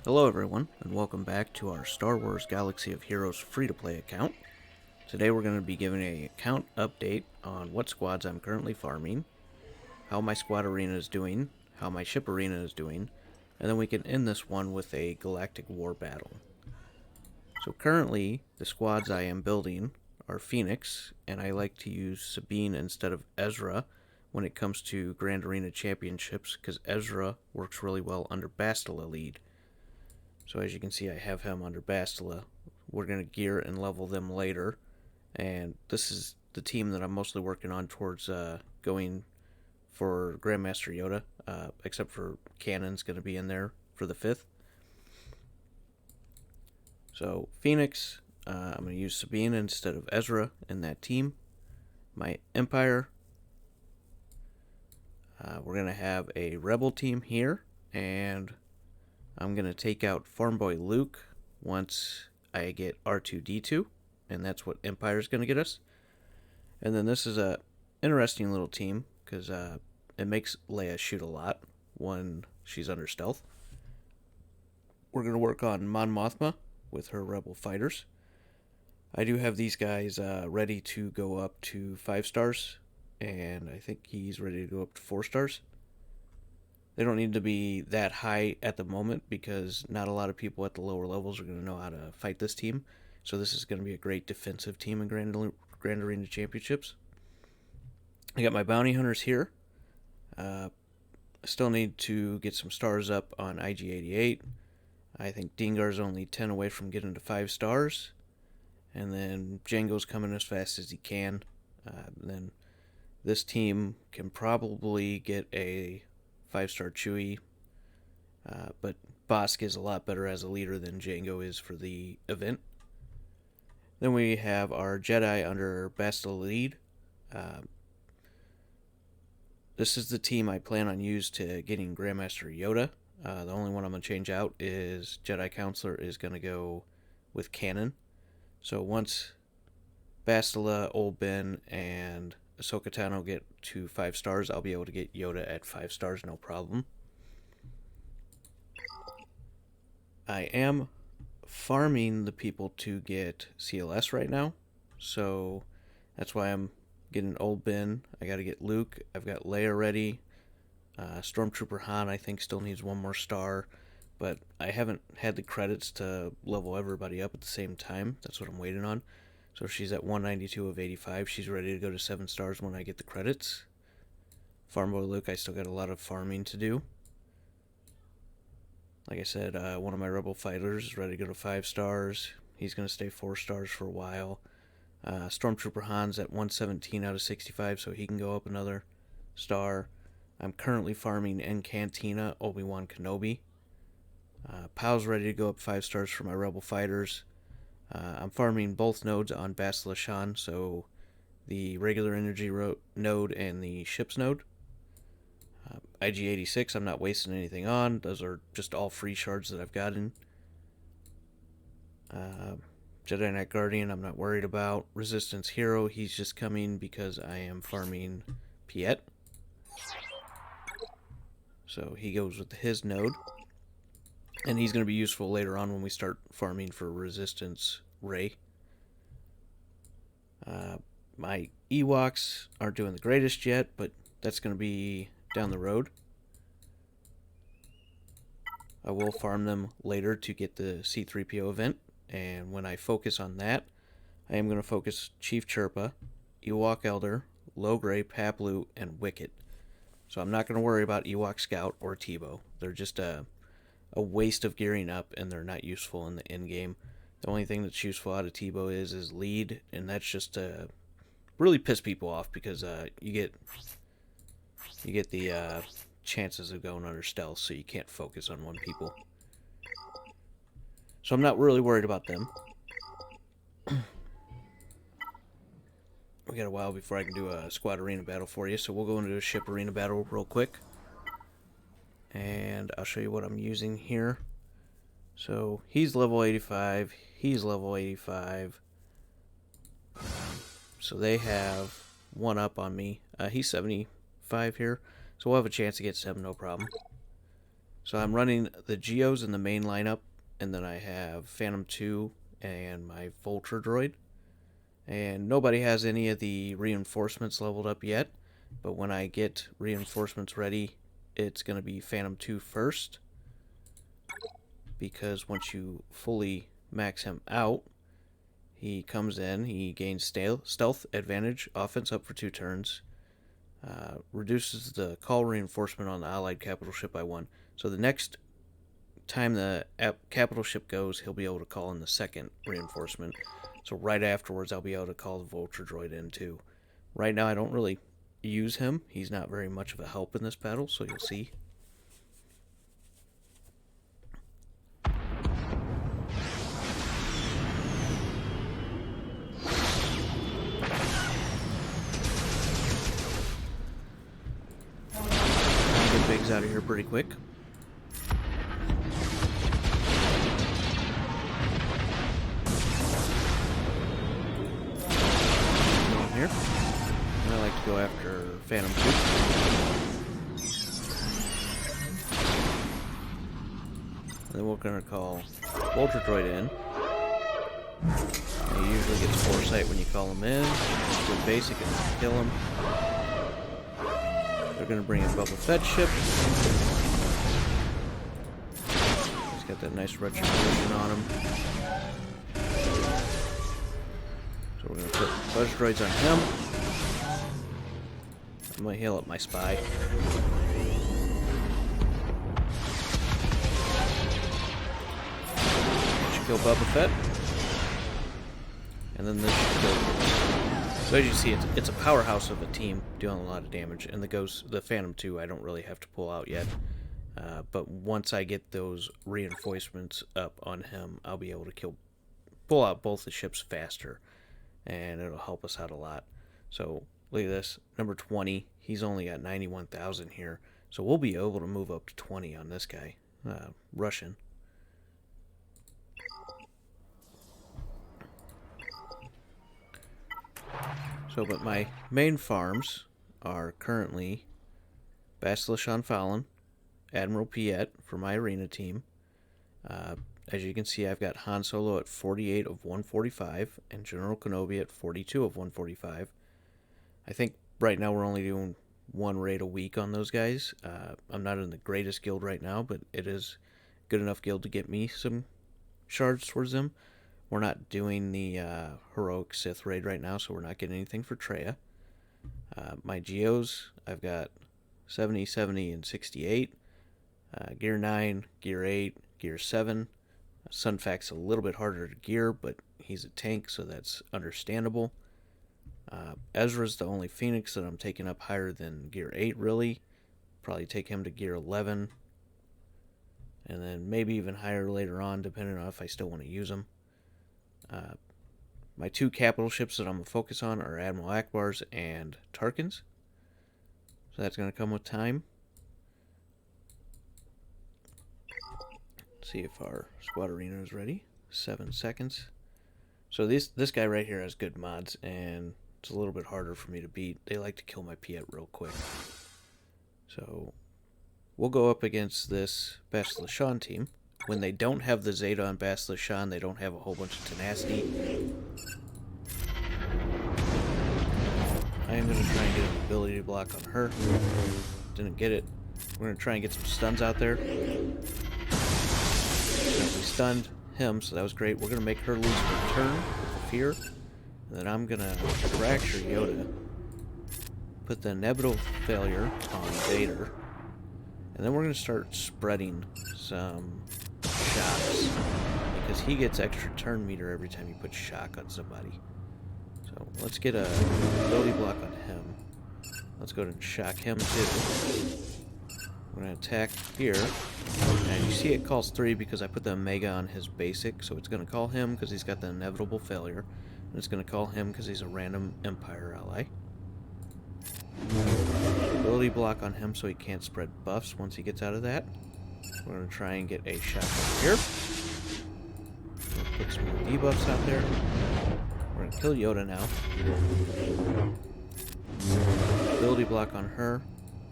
Hello everyone, and welcome back to our Star Wars Galaxy of Heroes free-to-play account. Today we're going to be giving an account update on what squads I'm currently farming, how my squad arena is doing, how my ship arena is doing, and then we can end this one with a Galactic War battle. So currently, the squads I am building are Phoenix, and I like to use Sabine instead of Ezra when it comes to Grand Arena Championships, because Ezra works really well under Bastila lead. So as you can see, I have him under Bastila. We're going to gear and level them later, and this is the team that I'm mostly working on towards going for Grandmaster Yoda, except for Cannon's going to be in there for the 5th. So Phoenix, I'm going to use Sabine instead of Ezra in that team. My Empire, we're going to have a Rebel team here, and I'm going to take out Farm Boy Luke once I get R2-D2, and that's what Empire is going to get us. And then this is a interesting little team, because it makes Leia shoot a lot when she's under stealth. We're going to work on Mon Mothma with her Rebel fighters. I do have these guys ready to go up to 5 stars, and I think he's ready to go up to 4 stars. They don't need to be that high at the moment because not a lot of people at the lower levels are going to know how to fight this team. So this is going to be a great defensive team in Grand Arena Championships. I got my bounty hunters here. I still need to get some stars up on IG-88. I think Dengar's only 10 away from getting to 5 stars. And then Jango's coming as fast as he can. Then this team can probably get a 5-star Chewie, but Bosk is a lot better as a leader than Jango is for the event. Then we have our Jedi under Bastila lead. This is the team I plan on using to getting Grandmaster Yoda. The only one I'm going to change out is Jedi Counselor is going to go with Cannon. So once Bastila, Old Ben, and Ahsoka Tano get to 5 stars, I'll be able to get Yoda at 5 stars, no problem. I am farming the people to get CLS right now, so that's why I'm getting Old Ben. I got to get Luke. I've got Leia ready. Stormtrooper Han, I think, still needs 1 more star, but I haven't had the credits to level everybody up at the same time. That's what I'm waiting on. So she's at 192 of 85. She's ready to go to 7 stars when I get the credits. Farm Boy Luke, I still got a lot of farming to do. Like I said, one of my Rebel fighters is ready to go to 5 stars. He's going to stay 4 stars for a while. Stormtrooper Han's at 117 out of 65, so he can go up another star. I'm currently farming in Cantina Obi-Wan Kenobi. Pow's ready to go up 5 stars for my Rebel fighters. I'm farming both nodes on Bastila Shan, so the regular energy node and the ship's node. IG-86, I'm not wasting anything on. Those are just all free shards that I've gotten. Jedi Knight Guardian, I'm not worried about. Resistance Hero, he's just coming because I am farming Piet. So he goes with his node. And he's going to be useful later on when we start farming for Resistance Rey. My Ewoks aren't doing the greatest yet, but that's going to be down the road. I will farm them later to get the C-3PO event, and when I focus on that, I am going to focus Chief Chirpa, Ewok Elder, Logray, Paplu, and Wicket. So I'm not going to worry about Ewok Scout or Tebow. They're just a waste of gearing up, and they're not useful in the end game. The only thing that's useful out of Tebow is lead, and that's just to really piss people off because you get the chances of going under stealth, so you can't focus on 1 people. So I'm not really worried about them. We got a while before I can do a squad arena battle for you, so we'll go into a ship arena battle real quick. And I'll show you what I'm using here. So he's level 85, he's level 85. So they have one up on me. He's 75 here, so we'll have a chance against him, no problem. So I'm running the Geos in the main lineup, and then I have Phantom 2 and my Vulture droid. And nobody has any of the reinforcements leveled up yet, but when I get reinforcements ready, it's going to be Phantom 2 first, because once you fully max him out, he comes in, he gains stealth advantage, offense up for 2 turns, reduces the call reinforcement on the allied capital ship by 1. So the next time the capital ship goes, he'll be able to call in the second reinforcement. So right afterwards, I'll be able to call the Vulture droid in too. Right now, I don't really use him. He's not very much of a help in this battle, so you'll see. Get Biggs out of here pretty quick. Here. And I like to go after Phantom 2. And then we're going to call Vulture droid in. And he usually gets foresight when you call him in. It's good basic and kill him. They're going to bring in Boba Fett's ship. He's got that nice retribution on him. So we're going to put Buzz droids on him. I'm going to heal up my spy. Should kill Boba Fett. And then this should kill. So as you see, it's a powerhouse of a team doing a lot of damage. And the Phantom 2 I don't really have to pull out yet. But once I get those reinforcements up on him, I'll be able to pull out both the ships faster. And it'll help us out a lot. So look at this, number 20. He's only got 91,000 here, so we'll be able to move up to 20 on this guy, Russian. So, but my main farms are currently Bastila Shan Fallon, Admiral Piet for my arena team. As you can see, I've got Han Solo at 48 of 145 and General Kenobi at 42 of 145. I think right now we're only doing one raid a week on those guys. I'm not in the greatest guild right now, but it is good enough guild to get me some shards towards them. We're not doing the Heroic Sith raid right now, so we're not getting anything for Traya. My Geos, I've got 70, 70, and 68. Gear 9, Gear 8, Gear 7. Sunfac's a little bit harder to gear, but he's a tank, so that's understandable. Ezra's the only Phoenix that I'm taking up higher than Gear 8, really. Probably take him to Gear 11. And then maybe even higher later on, depending on if I still want to use them. My 2 capital ships that I'm going to focus on are Admiral Akbar's and Tarkin's. So that's going to come with time. See if our squad arena is ready. 7 seconds. So this guy right here has good mods, and it's a little bit harder for me to beat. They like to kill my Piet real quick. So we'll go up against this Bastila Shan team. When they don't have the Zeta on Bastila Shan, they don't have a whole bunch of tenacity. I am going to try and get an ability block on her. Didn't get it. We're going to try and get some stuns out there. We stunned him, so that was great. We're going to make her lose her turn with the fear. And then I'm going to fracture Yoda. Put the inevitable failure on Vader. And then we're going to start spreading some shocks. Because he gets extra turn meter every time you put shock on somebody. So let's get a ability block on him. Let's go ahead and shock him too. We're going to attack here. And you see it calls 3 because I put the Omega on his basic. So it's going to call him because he's got the inevitable failure. And it's going to call him because he's a random Empire ally. Ability block on him so he can't spread buffs once he gets out of that. We're going to try and get a shot over here. Put some more debuffs out there. We're going to kill Yoda now. ability block on her,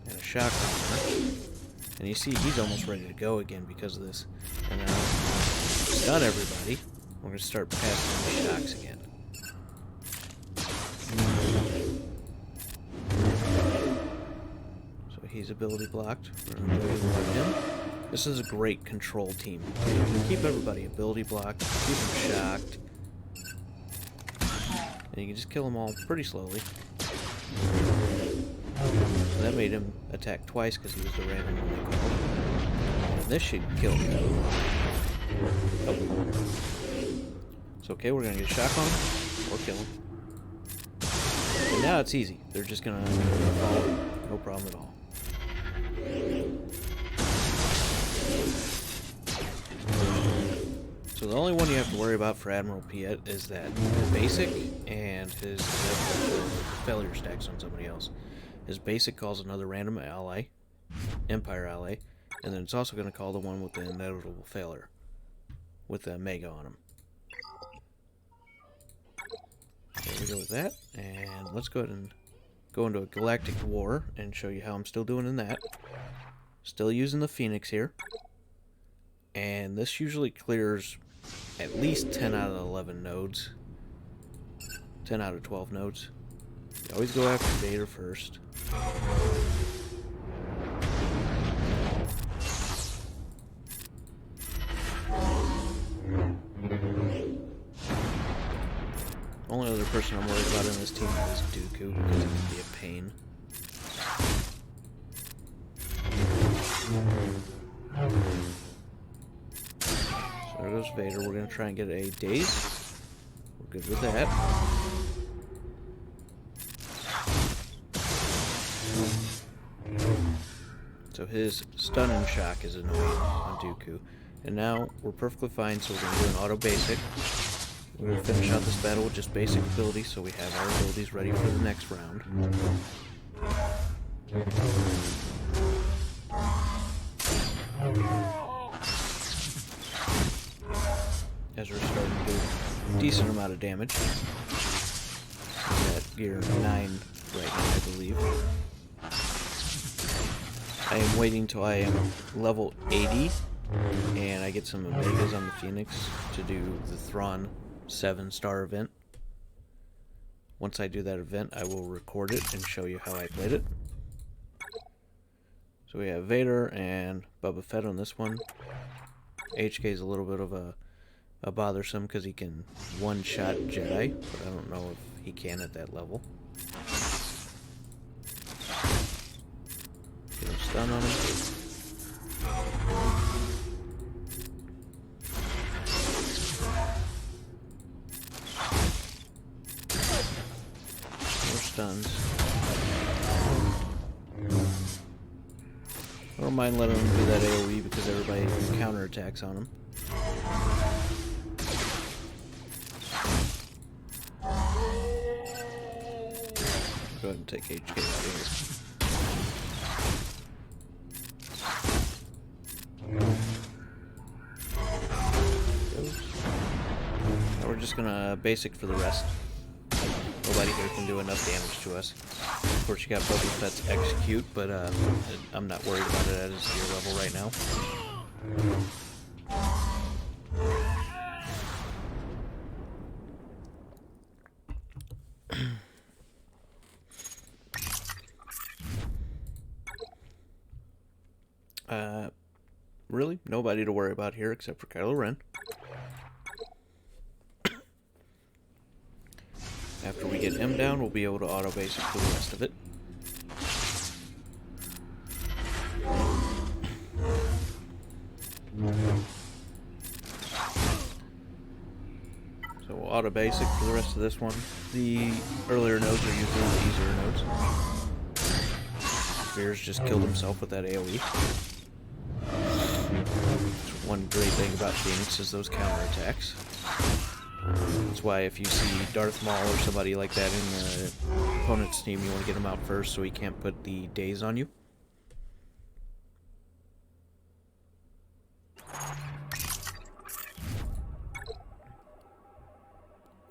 and a shock on her. And you see he's almost ready to go again because of this. And now, stun everybody. We're going to start passing the shocks again. So he's ability blocked. We're going to ability block him. This is a great control team. You can keep everybody ability blocked, keep them shocked. And you can just kill them all pretty slowly. So that made him attack twice because he was the random one they called. And this should kill him. Oh. It's okay, we're going to get a shock on him, or kill him. And now it's easy. They're just going to follow him. No problem at all. So the only one you have to worry about for Admiral Piet is that basic and his failure stacks on somebody else. His basic calls another random ally, Empire ally, and then it's also going to call the one with the inevitable failure, with the Mega on him. There we go with that, and let's go ahead and go into a Galactic War and show you how I'm still doing in that. Still using the Phoenix here, and this usually clears at least 10 out of 11 nodes, 10 out of 12 nodes. You always go after Vader first. Only other person I'm worried about in this team is Dooku, because he can be a pain. So there goes Vader. We're going to try and get a daze. We're good with that. So his stun and shock is annoying on Dooku. And now we're perfectly fine, so we're going to do an auto basic. We're going to finish out this battle with just basic abilities, so we have our abilities ready for the next round. As we're starting to do a decent amount of damage. At gear 9 right now, I believe. I am waiting till I am level 80 and I get some Omegas on the Phoenix to do the Thrawn 7-star event. Once I do that event, I will record it and show you how I played it. So we have Vader and Boba Fett on this one. HK is a little bit of a bothersome because he can one-shot Jedi, but I don't know if he can at that level. Get a stun on him. More stuns. I don't mind letting him do that AoE because everybody counterattacks on him. Go ahead and take HK out of here. Now we're just gonna basic for the rest. Nobody here can do enough damage to us. Of course, you got Boba Fett's execute, but I'm not worried about it at his gear level right now. Really, nobody to worry about here except for Kylo Ren. After we get him down, we'll be able to auto basic for the rest of it. So we'll auto basic for the rest of this one. The earlier nodes are usually the easier nodes. Veers just killed himself with that AoE. One great thing about Phoenix is those counterattacks. That's why if you see Darth Maul or somebody like that in the opponent's team, you want to get him out first so he can't put the daze on you.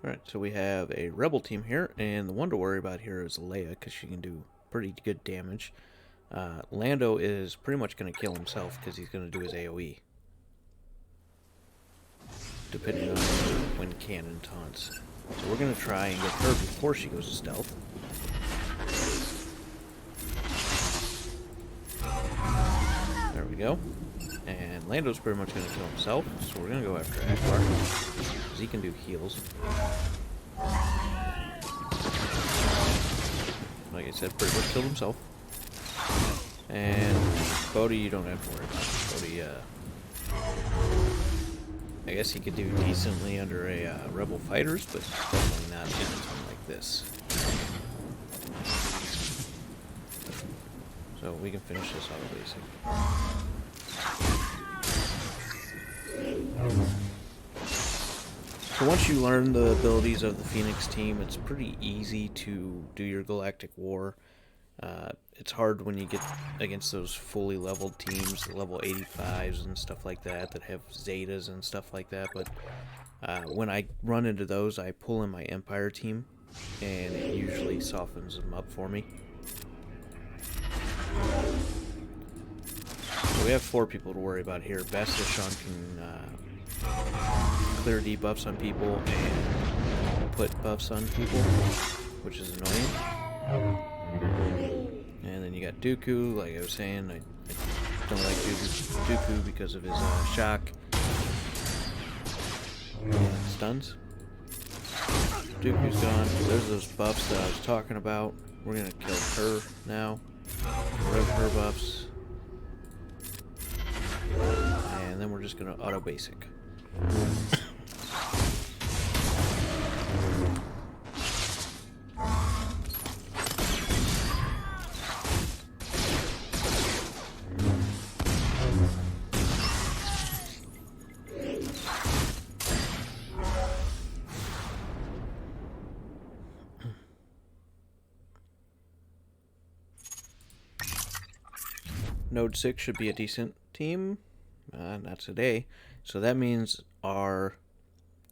Alright, so we have a rebel team here, and the one to worry about here is Leia, because she can do pretty good damage. Lando is pretty much going to kill himself, because he's going to do his AoE. Depending on when cannon taunts. So we're going to try and get her before she goes to stealth. There we go. And Lando's pretty much going to kill himself, so we're going to go after Akbar, because he can do heals. Like I said, pretty much killed himself. And Bodhi, you don't have to worry about. Bodhi, I guess he could do decently under a rebel fighters, but definitely not in something like this. So we can finish this auto basic. So once you learn the abilities of the Phoenix team, it's pretty easy to do your Galactic War. It's hard when you get against those fully leveled teams, the level 85s and stuff like that, that have Zetas and stuff like that, but when I run into those, I pull in my Empire team, and it usually softens them up for me. So we have 4 people to worry about here. Bastishon can clear debuffs on people and put buffs on people, which is annoying. And then you got Dooku, like I was saying, I don't like Dooku because of his shock and stuns. Dooku's gone. There's those buffs that I was talking about. We're going to kill her now. Rev her buffs. And then we're just going to auto basic. Node 6 should be a decent team. Not today. So that means our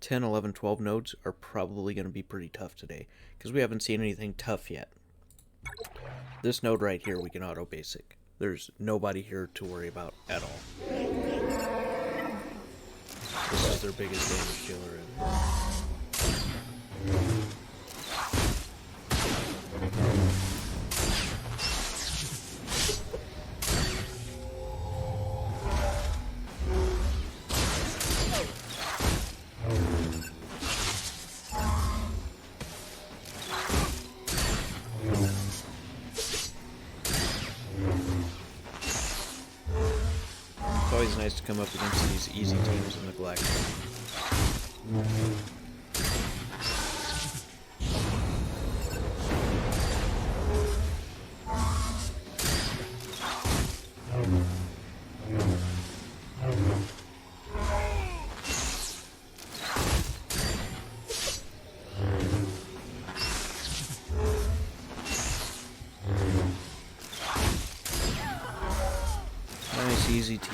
10, 11, 12 nodes are probably going to be pretty tough today, because we haven't seen anything tough yet. This node right here we can auto basic. There's nobody here to worry about at all. This is their biggest damage dealer. It's always nice to come up against these easy teams in the Galactic. Nice easy team.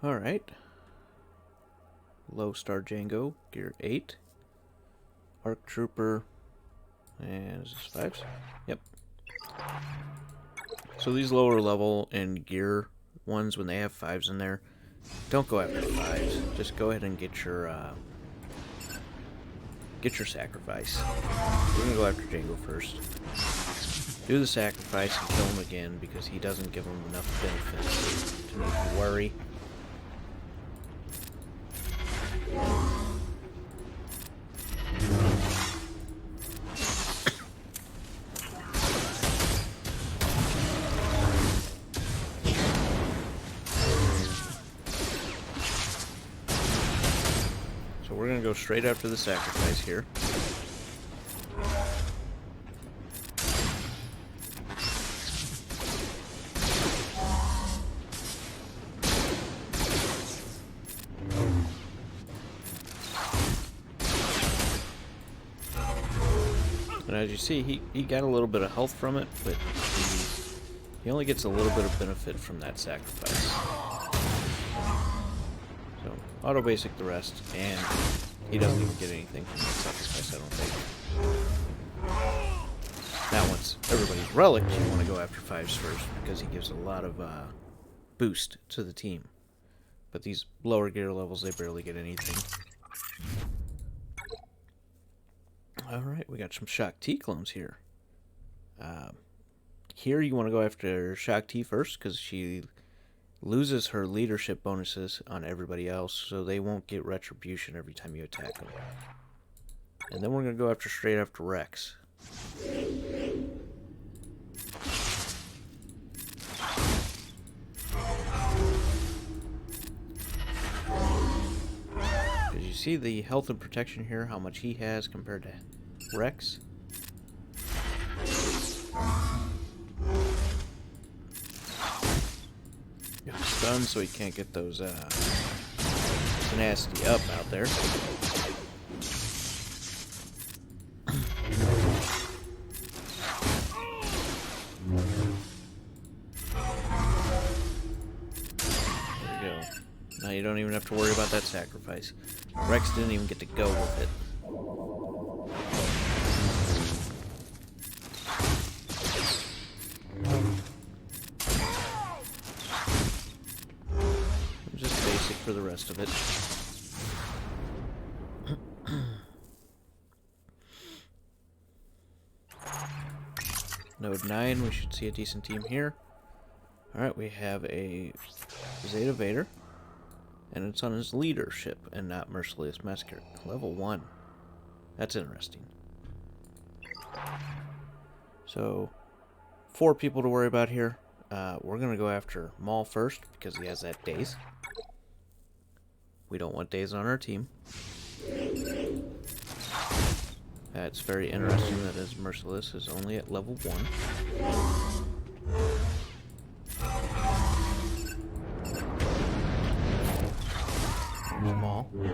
Alright. Low Star Django, gear 8. Arc Trooper, and is this 5s? Yep. So these lower level and gear ones, when they have 5s in there, don't go after the 5s. Just go ahead and get your sacrifice. We're gonna go after Django first. Do the sacrifice and kill him again, because he doesn't give him enough benefits to make you worry. So we're going to go straight after the sacrifice here. as you see, he got a little bit of health from it, but he only gets a little bit of benefit from that sacrifice. So, auto-basic the rest, and he doesn't even get anything from that sacrifice, I don't think. Now, once everybody's relicked, you want to go after 5s first, because he gives a lot of boost to the team. But these lower gear levels, they barely get anything. Alright, we got some Shock T clones here. Here you want to go after Shock T first, because she loses her leadership bonuses on everybody else, so they won't get retribution every time you attack them. And then we're going to go straight after Rex. Because you see the health and protection here, how much he has compared to Rex. Stunned so he can't get those nasty up out there. There we go. Now you don't even have to worry about that sacrifice. Rex didn't even get to go with it. Just basic for the rest of it. Node 9, we should see a decent team here. Alright, we have a Zeta Vader. And it's on his leadership and not Merciless Massacre. Level 1. That's interesting. So, 4 people to worry about here. We're going to go after Maul first because he has that Daze. We don't want Daze on our team. It's very interesting that his Merciless is only at level 1. Maul. We're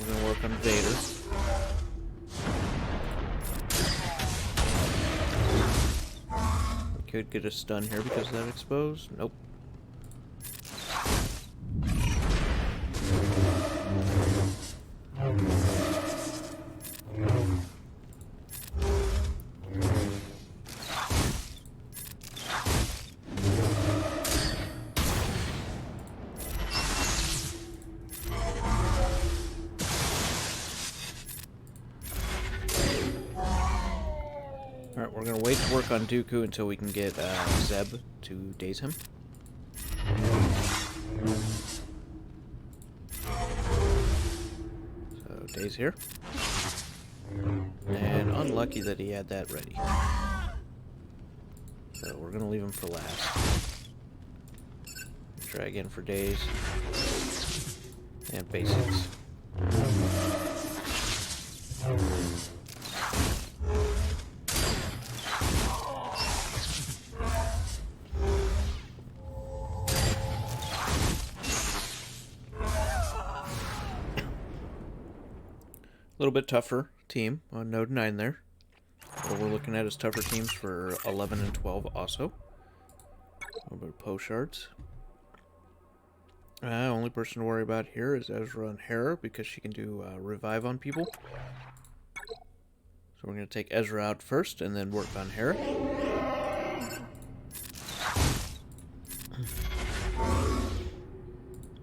going to work on Vader. We could get a stun here because of that exposed. Nope. Alright, we're going to wait to work on Dooku until we can get Zeb to daze him. So, daze here. And unlucky that he had that ready. So, we're going to leave him for last. Try again for daze. And basics. A little bit tougher team on Node 9 there. What we're looking at is tougher teams for 11 and 12 also. A little bit of Poe shards. Only person to worry about here is Ezra and Hera because she can do revive on people. So we're going to take Ezra out first and then work on Hera.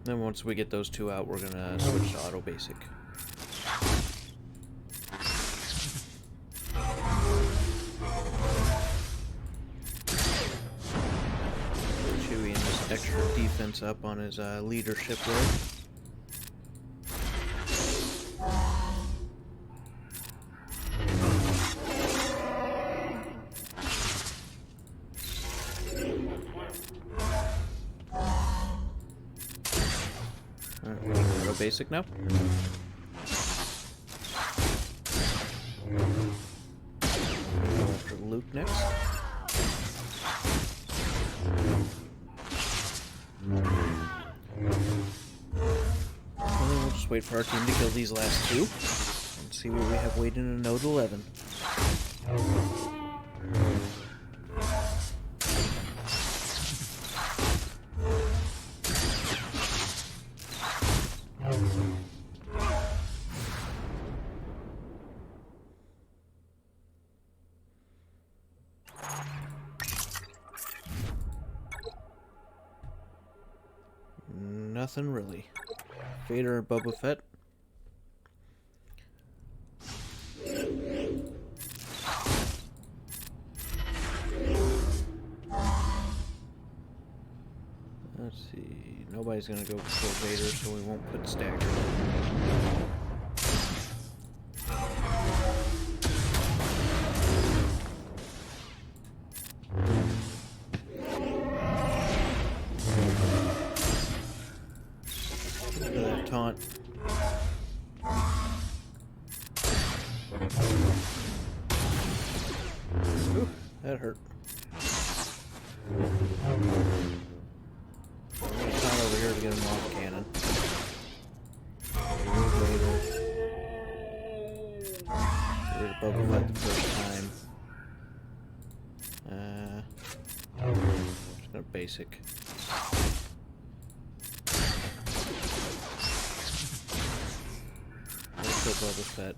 Then once we get those two out, we're going to switch to auto basic. Extra defense up on his leadership there. Alright, we're gonna go basic now. Go after Luke next. We'll just wait for our team to kill these last two and see what we have waiting in Node 11. Nothing really. Vader and Boba Fett. Let's see. Nobody's gonna go kill Vader, so we won't put Stagger. Look at that taunt. Ooh, that hurt. Over here to get him off cannon. Get Boba Fett the first time. Just gonna basic. Let's kill Boba Fett.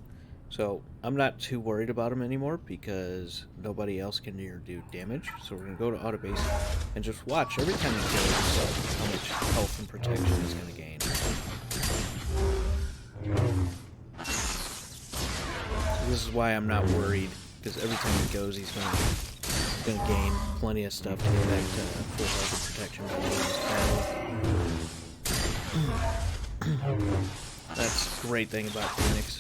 So I'm not too worried about him anymore because nobody else can do damage. So we're gonna go to auto base and just watch every time he kills how much health and protection he's gonna gain. So this is why I'm not worried, because every time he goes he's gonna gain plenty of stuff to get back to full health and protection by the end of this battle. That's the great thing about Phoenix.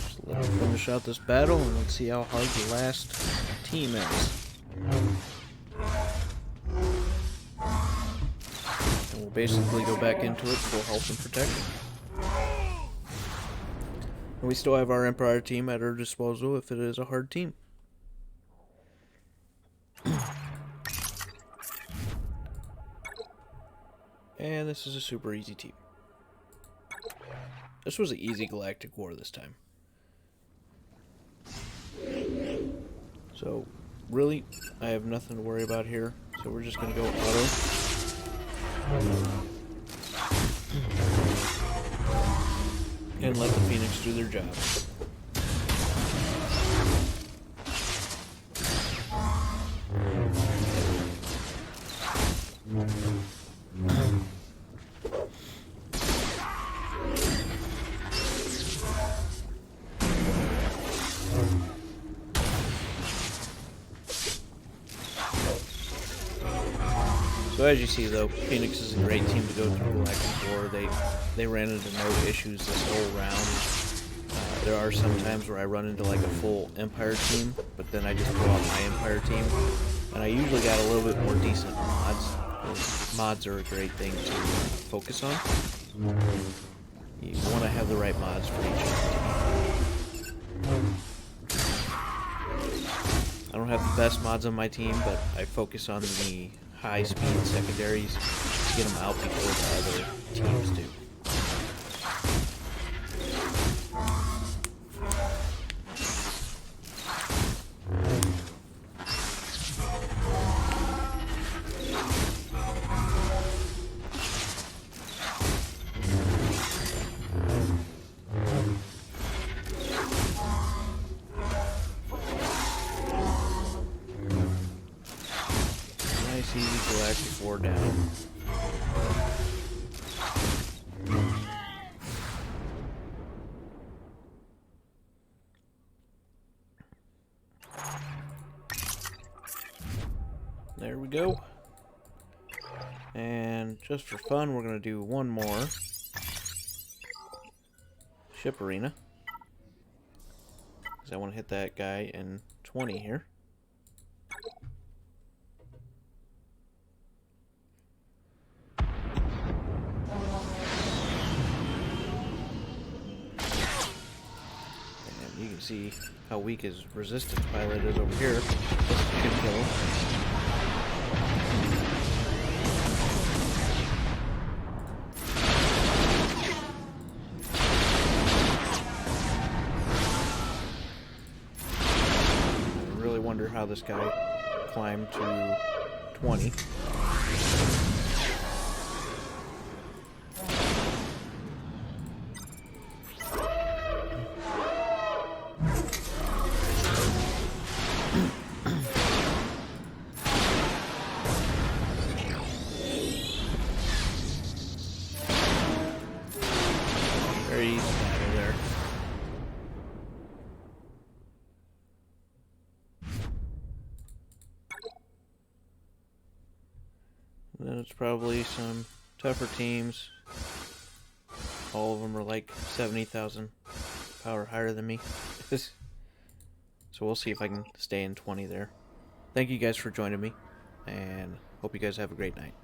Just let him finish out this battle and let's see how hard the last team is. And we'll basically go back into it full health and protection. And we still have our Empire team at our disposal if it is a hard team. And this is a super easy team. This was an easy Galactic War this time. So, really, I have nothing to worry about here. So we're just going to go auto. And let the Phoenix do their job. So as you see, though, Phoenix is a great team to go through Galactic War. They ran into no issues this whole round. There are some times where I run into like a full Empire team, but then I just pull out my Empire team, and I usually got a little bit more decent mods. Mods are a great thing to focus on. You want to have the right mods for each team. I don't have the best mods on my team, but I focus on the high-speed secondaries to get them out before the other teams do. Easy Galactic War down. There we go. And just for fun, we're going to do one more ship arena. Because I want to hit that guy in 20 here. You can see how weak his resistance pilot is over here. This could kill him. I really wonder how this guy climbed to 20. Very easy battle there. Then it's probably some tougher teams. All of them are like 70,000 power higher than me. So we'll see if I can stay in 20 there. Thank you guys for joining me, and hope you guys have a great night.